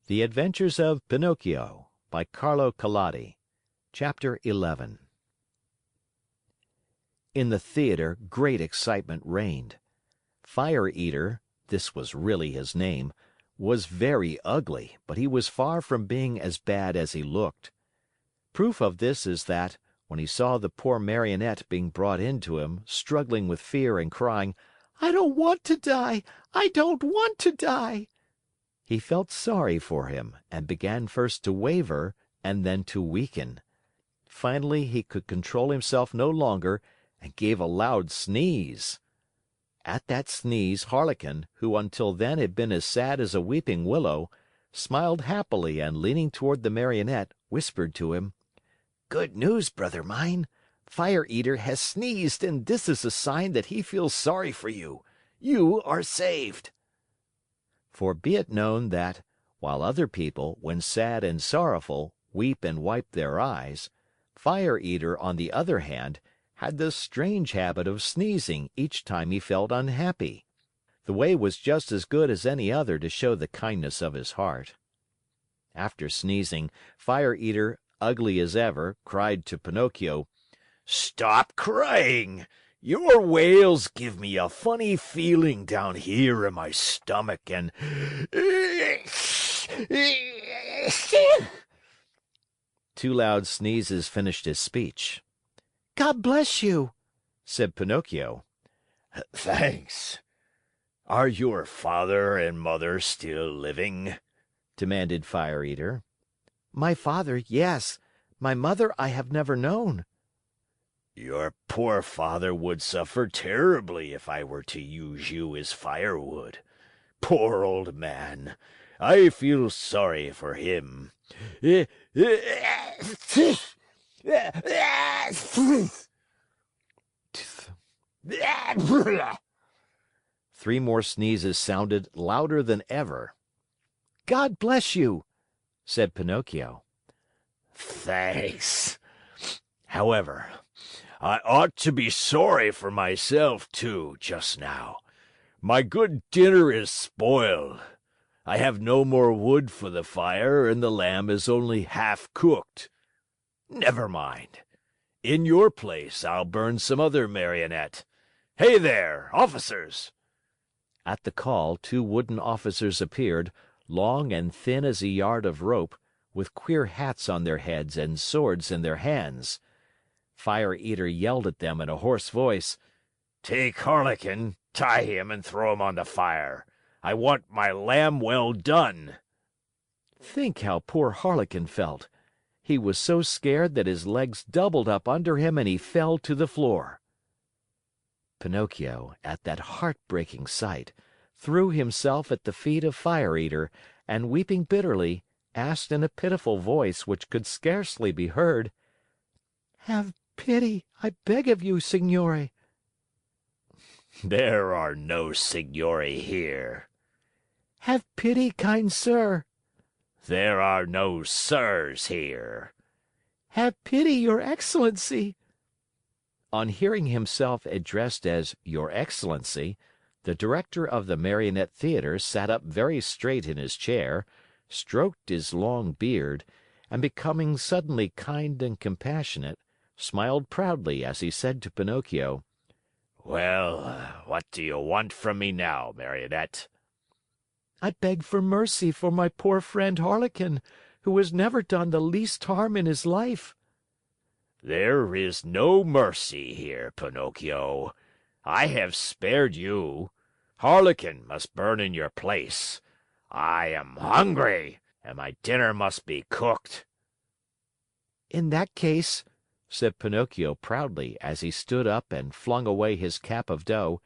The Adventures of Pinocchio by Carlo Collodi. Chapter 11. In the theater, great excitement reigned. Fire Eater, this was really his name, was very ugly, but he was far from being as bad as he looked. Proof of this is that, when he saw the poor Marionette being brought in to him, struggling with fear and crying, "I don't want to die! I don't want to die!" he felt sorry for him and began first to waver and then to weaken. Finally, he could control himself no longer and gave a loud sneeze. At that sneeze, Harlequin, who until then had been as sad as a weeping willow, smiled happily and leaning toward the Marionette, whispered to him: "Good news, brother mine! Fire Eater has sneezed and this is a sign that he feels sorry for you. You are saved." For be it known that, while other people, when sad and sorrowful, weep and wipe their eyes, Fire Eater, on the other hand, had the strange habit of sneezing each time he felt unhappy. The way was just as good as any other to show the kindness of his heart. After sneezing, Fire Eater, ugly as ever, cried to Pinocchio: "Stop crying! Your wails give me a funny feeling down here in my stomach and Two loud sneezes finished his speech. "God bless you," said Pinocchio. "Thanks. Are your father and mother still living?" demanded Fire Eater. "My father, yes. My mother I have never known." "Your poor father would suffer terribly if I were to use you as firewood. Poor old man! I feel sorry for him." Three more sneezes sounded louder than ever. "God bless you," said Pinocchio. "Thanks. However, I ought to be sorry for myself, too, just now. My good dinner is spoiled. I have no more wood for the fire and the lamb is only half cooked. Never mind. In your place, I'll burn some other Marionette. Hey there, officers!" At the call, two wooden officers appeared, long and thin as a yard of rope, with queer hats on their heads and swords in their hands. Fire Eater yelled at them in a hoarse voice: "Take Harlequin, tie him, and throw him on the fire. I want my lamb well done." Think how poor Harlequin felt. He was so scared that his legs doubled up under him and he fell to the floor. Pinocchio, at that heartbreaking sight, threw himself at the feet of Fire Eater and, weeping bitterly, asked in a pitiful voice which could scarcely be heard: "Have pity, I beg of you, signore." "There are no signori here." "Have pity, kind sir." "There are no sirs here." "Have pity, your Excellency." On hearing himself addressed as Your Excellency, the director of the Marionette Theater sat up very straight in his chair, stroked his long beard, and becoming suddenly kind and compassionate, smiled proudly as he said to Pinocchio: "Well, what do you want from me now, Marionette?" "I beg for mercy for my poor friend Harlequin, who has never done the least harm in his life." "There is no mercy here, Pinocchio. I have spared you. Harlequin must burn in your place. I am hungry, and my dinner must be cooked." "In that case," said Pinocchio proudly as he stood up and flung away his cap of dough,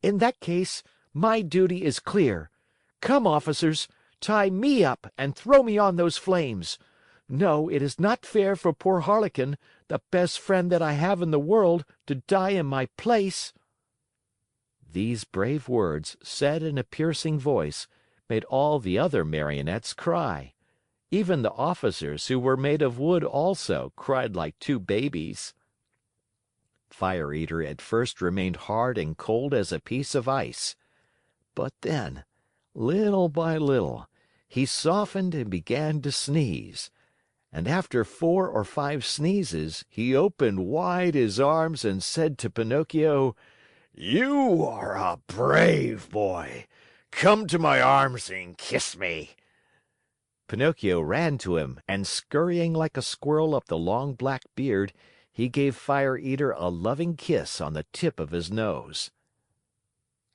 "in that case, my duty is clear. Come, officers, tie me up and throw me on those flames. No, it is not fair for poor Harlequin, the best friend that I have in the world, to die in my place." These brave words, said in a piercing voice, made all the other Marionettes cry. Even the officers, who were made of wood also, cried like two babies. Fire Eater at first remained hard and cold as a piece of ice. But then, little by little, he softened and began to sneeze. And after 4 or 5 sneezes, he opened wide his arms and said to Pinocchio: "You are a brave boy. Come to my arms and kiss me." Pinocchio ran to him, and scurrying like a squirrel up the long black beard, he gave Fire Eater a loving kiss on the tip of his nose.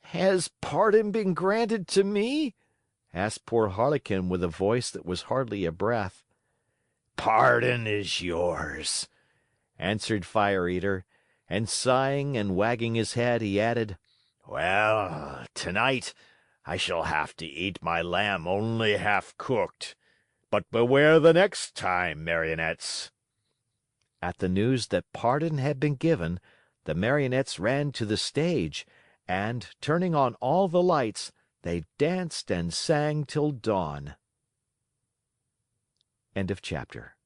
"Has pardon been granted to me?" asked poor Harlequin with a voice that was hardly a breath. "Pardon is yours," answered Fire Eater, and sighing and wagging his head, he added: "Well, tonight I shall have to eat my lamb only half cooked. But beware the next time, Marionettes." At the news that pardon had been given, the Marionettes ran to the stage, and, turning on all the lights, they danced and sang till dawn. End of chapter.